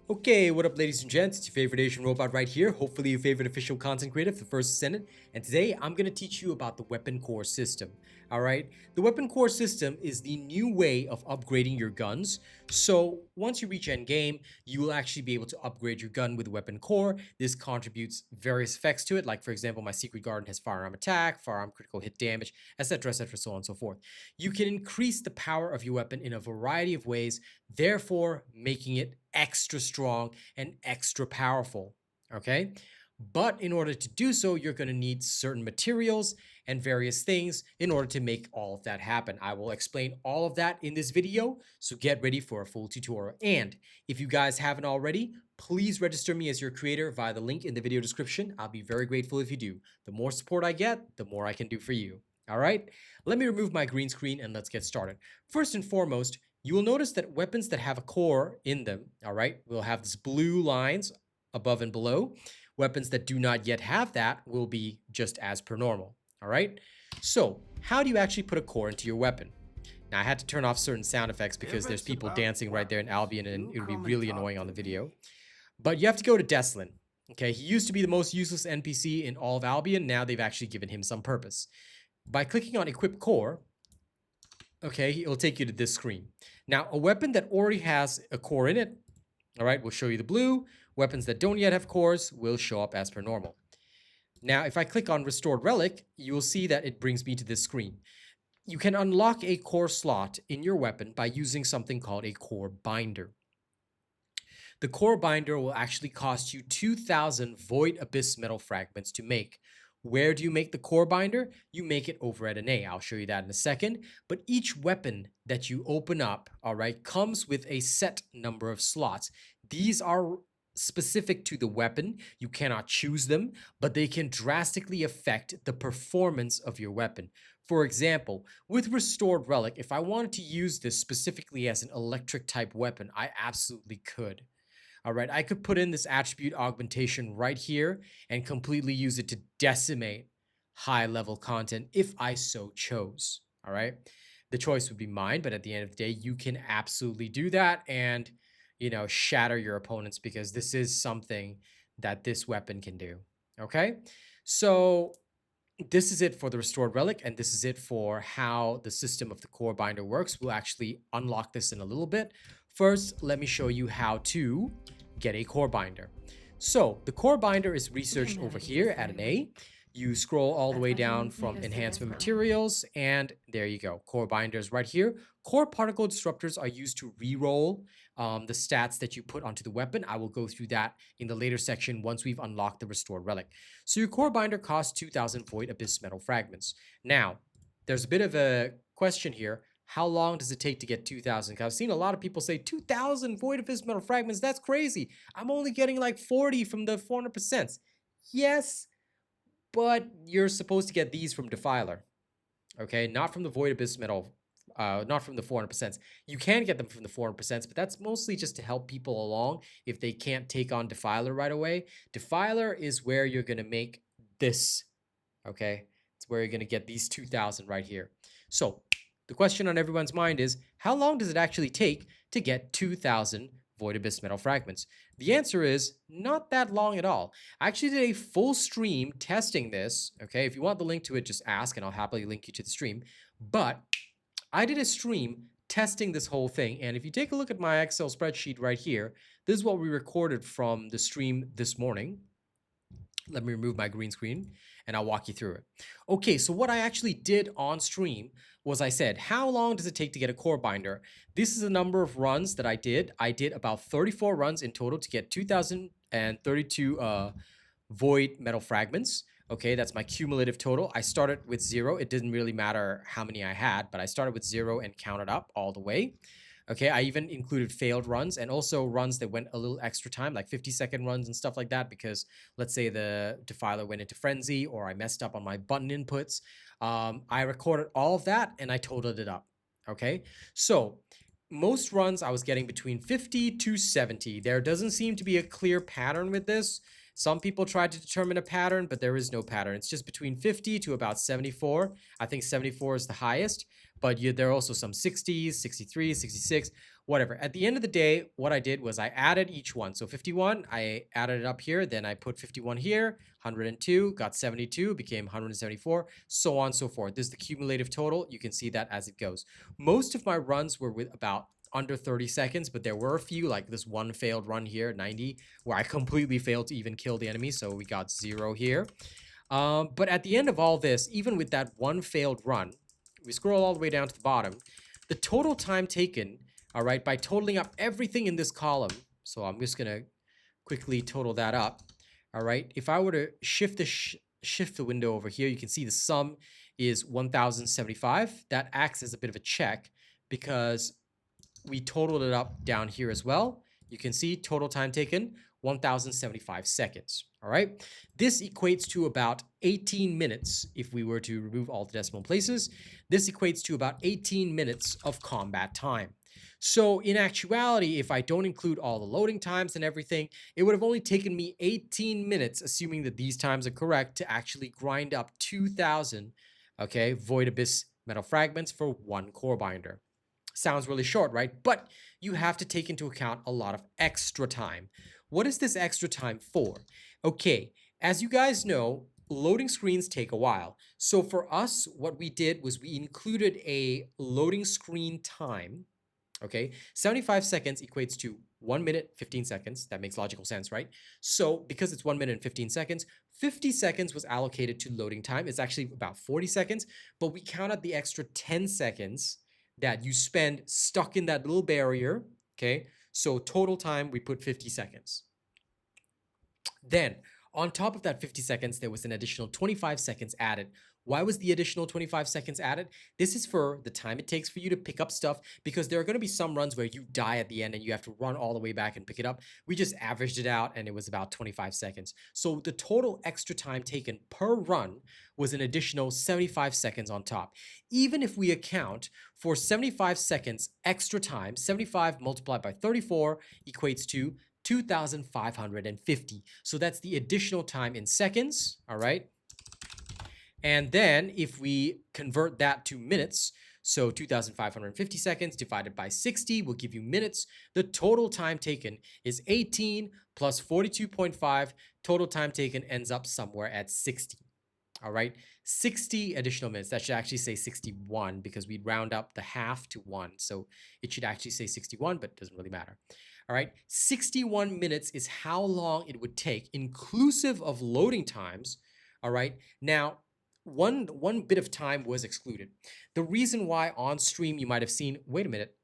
Okay, what up ladies and gents, it's your favorite Asian robot right here, hopefully your favorite official content creator, the First Descendant, and today I'm going to teach you about the weapon core system. Alright, the weapon core system is the new way of upgrading your guns, so once you reach endgame, you will actually be able to upgrade your gun with weapon core. This contributes various effects to it, like for example my Secret Garden has firearm attack, firearm critical hit damage, etc, so on and so forth. You can increase the power of your weapon in a variety of ways, therefore making it extra strong and extra powerful, okay? But in order to do so, you're going to need certain materials and various things in order to make all of that happen. I will explain all of that in this video, so get ready for a full tutorial. And if you guys haven't already, please register me as your creator via the link in the video description. I'll be very grateful if you do. The more support I get, the more I can do for you. All right, let me remove my green screen and let's get started. First and foremost, you will notice that weapons that have a core in them, all right, will have these blue lines above and below. Weapons that do not yet have that will be just as per normal, all right? So how do you actually put a core into your weapon? Now, I had to turn off certain sound effects because there's people dancing right there in Albion and it would be really annoying on the video. But you have to go to Deslin, okay? He used to be the most useless NPC in all of Albion. Now they've actually given him some purpose. By clicking on Equip Core, okay, it'll take you to this screen. Now, a weapon that already has a core in it, all right, will show you the blue. Weapons that don't yet have cores will show up as per normal. Now, if I click on Restored Relic, you will see that it brings me to this screen. You can unlock a core slot in your weapon by using something called a core binder. The core binder will actually cost you 2,000 Void Abyss metal fragments to make. Where do you make the core binder? You make it over at an A. I'll show you that in a second. But each weapon that you open up, all right, comes with a set number of slots. These are specific to the weapon. You cannot choose them, but they can drastically affect the performance of your weapon. For example, with Restored Relic, if I wanted to use this specifically as an electric type weapon, I absolutely could. All right, I could put in this attribute augmentation right here and completely use it to decimate high level content if I so chose. All right, the choice would be mine, but at the end of the day, you can absolutely do that and, you know, shatter your opponents because this is something that this weapon can do. Okay, so this is it for the Restored Relic, and this is it for how the system of the core binder works. We'll actually unlock this in a little bit. First, let me show you how to get a core binder. So the core binder is researched over here at an A. You scroll all the way down from enhancement materials, and there you go. Core binders right here. Core particle disruptors are used to reroll the stats that you put onto the weapon. I will go through that in the later section once we've unlocked the Restored Relic. So your core binder costs 2,000 Void Abyss metal fragments. Now, there's a bit of a question here. How long does it take to get 2,000? Because I've seen a lot of people say 2,000 Void Abyss metal fragments. That's crazy. I'm only getting like 40 from the 400%. Yes, but you're supposed to get these from Defiler, okay? Not from the Void Abyss metal, not from the 400%. You can get them from the 400%, but that's mostly just to help people along if they can't take on Defiler right away. Defiler is where you're going to make this, okay? It's where you're going to get these 2,000 right here. So the question on everyone's mind is, how long does it actually take to get 2,000 Void Abyss metal fragments? The answer is not that long at all. I actually did a full stream testing this, okay? If you want the link to it, just ask and I'll happily link you to the stream. But I did a stream testing this whole thing, and if you take a look at my Excel spreadsheet right here, this is what we recorded from the stream this morning. Let me remove my green screen and I'll walk you through it. Okay, so what I actually did on stream was I said, how long does it take to get a core binder? This is the number of runs that I did. I did about 34 runs in total to get 2,032 void metal fragments. Okay, that's my cumulative total. I started with 0. It didn't really matter how many I had, but I started with 0 and counted up all the way. Okay, I even included failed runs and also runs that went a little extra time, like 50-second runs and stuff like that, because let's say the Defiler went into frenzy or I messed up on my button inputs. I recorded all of that and I totaled it up. Okay, so most runs I was getting between 50 to 70. There doesn't seem to be a clear pattern with this. Some people tried to determine a pattern, but there is no pattern. It's just between 50 to about 74. I think 74 is the highest, but there are also some 60s, 63, 66. whatever. At the end of the day, what I did was I added each one. So 51, I added it up here. Then I put 51 here, 102, got 72, became 174, so on and so forth. This is the cumulative total. You can see that as it goes. Most of my runs were with about under 30 seconds, but there were a few, like this one failed run here, 90, where I completely failed to even kill the enemy. So we got 0 here. But at the end of all this, even with that one failed run, we scroll all the way down to the bottom, the total time taken, all right, by totaling up everything in this column. So I'm just gonna quickly total that up. All right, if I were to shift the window over here, you can see the sum is 1075. That acts as a bit of a check because we totaled it up down here as well. You can see total time taken 1075 seconds. All right, this equates to about 18 minutes. If we were to remove all the decimal places, this equates to about 18 minutes of combat time. So in actuality, if I don't include all the loading times and everything, it would have only taken me 18 minutes, assuming that these times are correct, to actually grind up 2,000, okay, Void Abyss metal fragments for one core binder. Sounds really short, right? But you have to take into account a lot of extra time. What is this extra time for? Okay, as you guys know, loading screens take a while. So for us, what we did was we included a loading screen time. Okay, 75 seconds equates to 1 minute, 15 seconds. That makes logical sense, right? So because it's 1 minute and 15 seconds, 50 seconds was allocated to loading time. It's actually about 40 seconds, but we counted the extra 10 seconds that you spend stuck in that little barrier, okay? So total time, we put 50 seconds. Then, on top of that 50 seconds, there was an additional 25 seconds added. Why was the additional 25 seconds added? This is for the time it takes for you to pick up stuff, because there are going to be some runs where you die at the end and you have to run all the way back and pick it up. We just averaged it out and it was about 25 seconds. So the total extra time taken per run was an additional 75 seconds on top. Even if we account for 75 seconds extra time, 75 multiplied by 34 equates to 2,550. So that's the additional time in seconds, all right? And then if we convert that to minutes, so 2,550 seconds divided by 60 will give you minutes. The total time taken is 18 plus 42.5. Total time taken ends up somewhere at 60. All right, 60 additional minutes. That should actually say 61 because we'd round up the half to 1. So it should actually say 61, but it doesn't really matter. All right, 61 minutes is how long it would take, inclusive of loading times. All right, now, one bit of time was excluded. The reason why on stream you might have seen, wait a minute,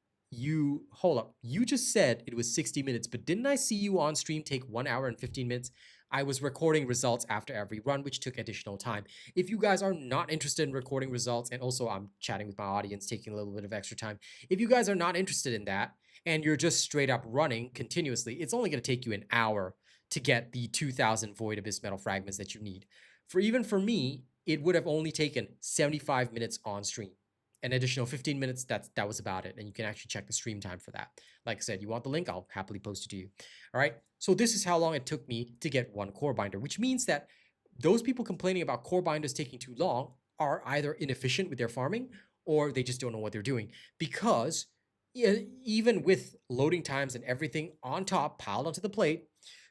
hold up, you just said it was 60 minutes, but didn't I see you on stream take 1 hour and 15 minutes? I was recording results after every run, which took additional time. If you guys are not interested in recording results, and also I'm chatting with my audience, taking a little bit of extra time. If you guys are not interested in that, and you're just straight up running continuously, it's only going to take you an hour to get the 2,000 Void Abyss metal fragments that you need. Even for me, it would have only taken 75 minutes on stream. An additional 15 minutes, that was about it. And you can actually check the stream time for that. Like I said, you want the link, I'll happily post it to you. All right, so this is how long it took me to get one core binder, which means that those people complaining about core binders taking too long are either inefficient with their farming or they just don't know what they're doing. Because even with loading times and everything on top piled onto the plate,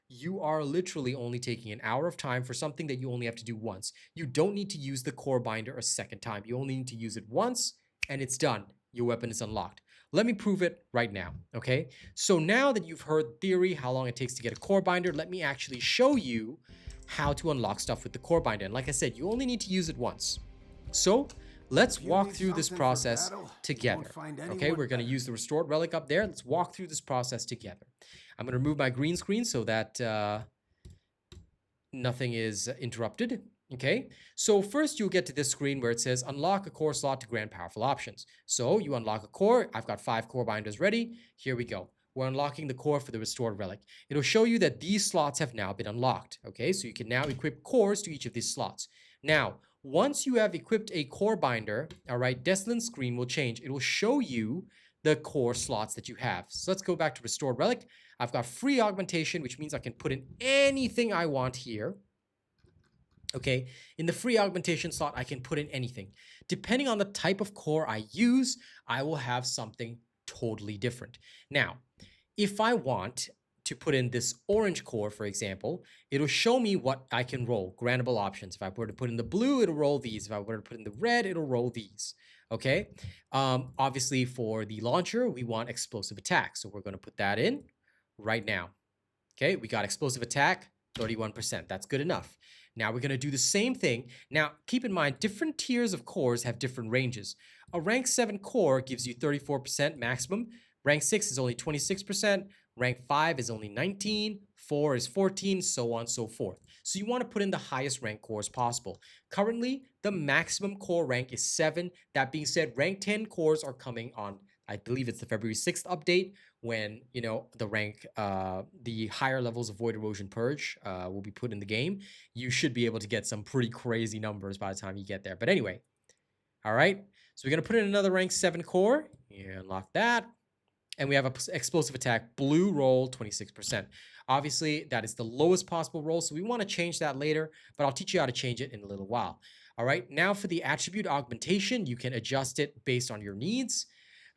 you are literally only taking an hour of time for something that you only have to do once. You don't need to use the core binder a second time. You only need to use it once and it's done. Your weapon is unlocked. Let me prove it right now, okay? So now that you've heard theory, how long it takes to get a core binder, let me actually show you how to unlock stuff with the core binder. And like I said, you only need to use it once. So let's walk through this process together. Okay, we're going to use the Restored Relic up there. Let's walk through this process together. I'm going to remove my green screen so that nothing is interrupted. Okay, so first you'll get to this screen where it says unlock a core slot to grant powerful options. So you unlock a core. I've got 5 core binders ready. Here we go. We're unlocking the core for the Restored Relic. It'll show you that these slots have now been unlocked. Okay, so you can now equip cores to each of these slots. Now, once you have equipped a core binder, all right, Deslin's screen will change. It will show you the core slots that you have. So let's go back to Restored Relic. I've got free augmentation, which means I can put in anything I want here. Okay, in the free augmentation slot, I can put in anything. Depending on the type of core I use, I will have something totally different. Now, if I want to put in this orange core, for example, it'll show me what I can roll, grantable options. If I were to put in the blue, it'll roll these. If I were to put in the red, it'll roll these. Okay. Obviously, for the launcher, we want explosive attack. So we're going to put that in right now. Okay. We got explosive attack, 31%. That's good enough. Now we're going to do the same thing. Now, keep in mind, different tiers of cores have different ranges. A rank 7 core gives you 34% maximum. Rank 6 is only 26%. Rank 5 is only 19. 4 is 14, so on and so forth. So you want to put in the highest rank cores possible. Currently, the maximum core rank is 7. That being said, rank 10 cores are coming on, I believe it's the February 6th update, when, you know, the higher levels of Void Erosion Purge will be put in the game. You should be able to get some pretty crazy numbers by the time you get there. But anyway, all right. So we're going to put in another rank 7 core. Yeah, unlock that. And we have an explosive attack, blue roll, 26%. Obviously, that is the lowest possible roll, so we want to change that later, but I'll teach you how to change it in a little while. All right, now for the attribute augmentation, you can adjust it based on your needs.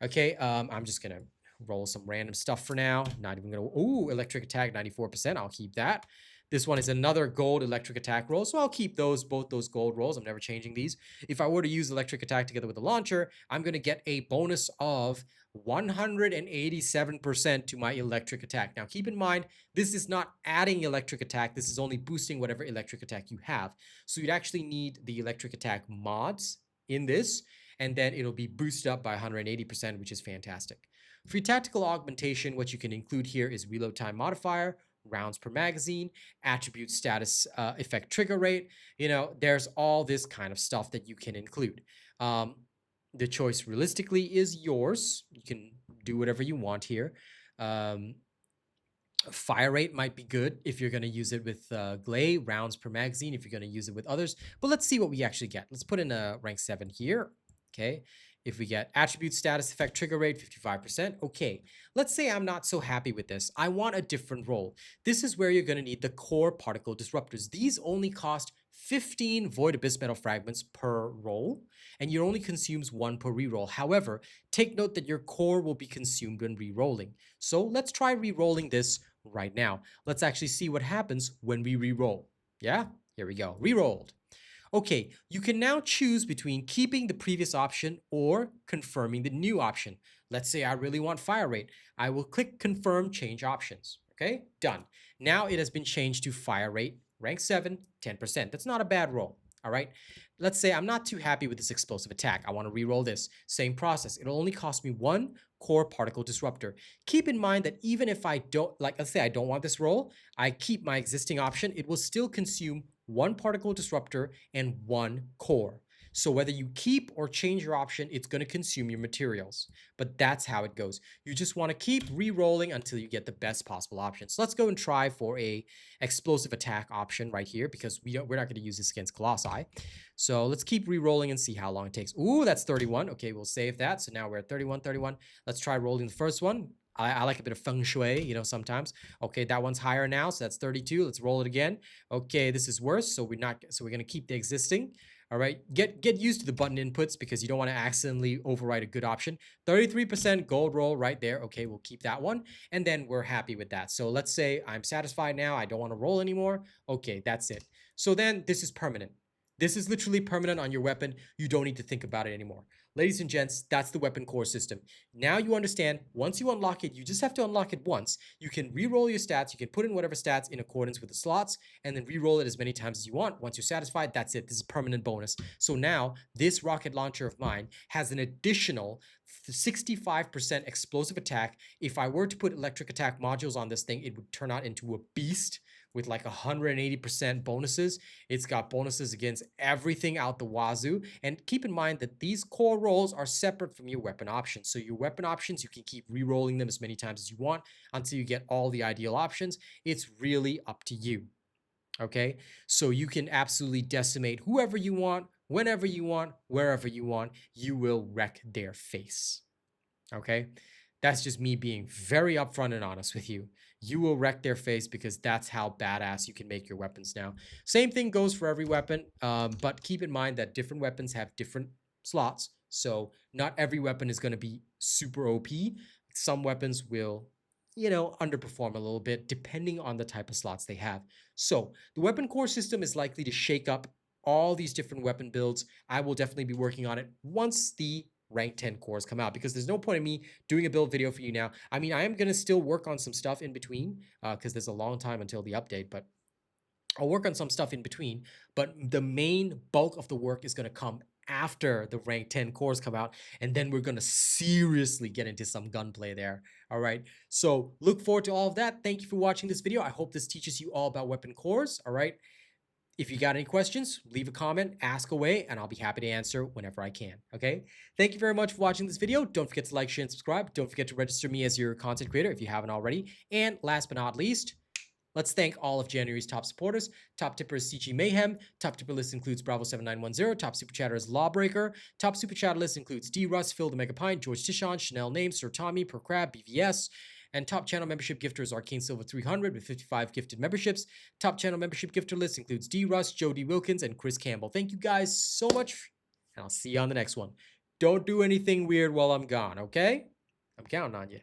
Okay, I'm just going to roll some random stuff for now. Not even going to, ooh, electric attack, 94%. I'll keep that. This one is another gold electric attack roll, so I'll keep both those gold rolls. I'm never changing these. If I were to use electric attack together with the launcher, I'm going to get a bonus of 187% to my electric attack. Now, keep in mind, this is not adding electric attack. This is only boosting whatever electric attack you have. So you'd actually need the electric attack mods in this, and then it'll be boosted up by 180%, which is fantastic. For your tactical augmentation, what you can include here is reload time modifier, rounds per magazine, attribute status effect trigger rate. You know, there's all this kind of stuff that you can include. The choice realistically is yours. You can do whatever you want here. Fire rate might be good if you're going to use it with Glay, rounds per magazine if you're going to use it with others. But let's see what we actually get. Let's put in a rank 7 here. Okay. If we get attribute status effect trigger rate, 55%. Okay, let's say I'm not so happy with this. I want a different roll. This is where you're going to need the Core Particle Disruptors. These only cost 15 Void Abyss Metal Fragments per roll, and it only consumes 1 per reroll. However, take note that your core will be consumed when rerolling. So let's try rerolling this right now. Let's actually see what happens when we reroll. Yeah, here we go. Rerolled. Okay, you can now choose between keeping the previous option or confirming the new option. Let's say I really want fire rate. I will click confirm change options. Okay, done. Now it has been changed to fire rate, rank 7, 10%. That's not a bad roll. All right, let's say I'm not too happy with this explosive attack. I want to re-roll this. Same process. It'll only cost me 1 Core Particle Disruptor. Keep in mind that even if I don't, like, let's say I don't want this roll, I keep my existing option, it will still consume 1 Particle Disruptor and 1 core. So whether you keep or change your option, it's going to consume your materials. But that's how it goes. You just want to keep re-rolling until you get the best possible option. So let's go and try for a explosive attack option right here, because we're not going to use this against Colossi. So let's keep re-rolling and see how long it takes. Ooh, that's 31. Okay, we'll save that. So now we're at 31. Let's try rolling the first one. I like a bit of feng shui, you know, sometimes. Okay, that one's higher now, so that's 32. Let's roll it again. Okay, this is worse, so we're going to keep the existing. All right, get used to the button inputs because you don't want to accidentally override a good option. 33% gold roll right there. Okay, we'll keep that one, and then we're happy with that. So let's say I'm satisfied now. I don't want to roll anymore. Okay, that's it. So then this is permanent. This is literally permanent on your weapon. You don't need to think about it anymore. Ladies and gents, that's the weapon core system. Now you understand, once you unlock it, you just have to unlock it once. You can re-roll your stats. You can put in whatever stats in accordance with the slots and then re-roll it as many times as you want. Once you're satisfied, that's it. This is a permanent bonus. So now this rocket launcher of mine has an additional 65% explosive attack. If I were to put electric attack modules on this thing, it would turn out into a beast with like 180% bonuses. It's got bonuses against everything out the wazoo. And keep in mind that these core rolls are separate from your weapon options. So your weapon options, you can keep re-rolling them as many times as you want until you get all the ideal options. It's really up to you. Okay, so you can absolutely decimate whoever you want, whenever you want, wherever you want. You will wreck their face. Okay, that's just me being very upfront and honest with you. You will wreck their face because that's how badass you can make your weapons now. Same thing goes for every weapon, but keep in mind that different weapons have different slots. So not every weapon is going to be super OP. Some weapons will, you know, underperform a little bit depending on the type of slots they have. So the weapon core system is likely to shake up all these different weapon builds. I will definitely be working on it once the rank 10 cores come out, because there's no point in me doing a build video for you now. I mean, I am going to still work on some stuff in between because there's a long time until the update, but I'll work on some stuff in between. But the main bulk of the work is going to come after the rank 10 cores come out, and then we're going to seriously get into some gunplay there. All right, so look forward to all of that. Thank you for watching this video. I hope this teaches you all about weapon cores. All right, if you got any questions, leave a comment, ask away, and I'll be happy to answer whenever I can. Okay, thank you very much for watching this video. Don't forget to like, share, and subscribe. Don't forget to register me as your content creator if you haven't already. And last but not least, let's thank all of January's top supporters. Top tipper is CG Mayhem. Top tipper list includes Bravo7910. Top super chatter is Lawbreaker. Top super chatter list includes D. Russ, Phil the Mega Pint, George Tishon, Chanel Name, Sir Tommy, Per Crab, BVS. And top channel membership gifter is Arcane Silver 300 with 55 gifted memberships. Top channel membership gifter list includes D. Russ, Jody Wilkins, and Chris Campbell. Thank you guys so much, and I'll see you on the next one. Don't do anything weird while I'm gone, okay? I'm counting on you.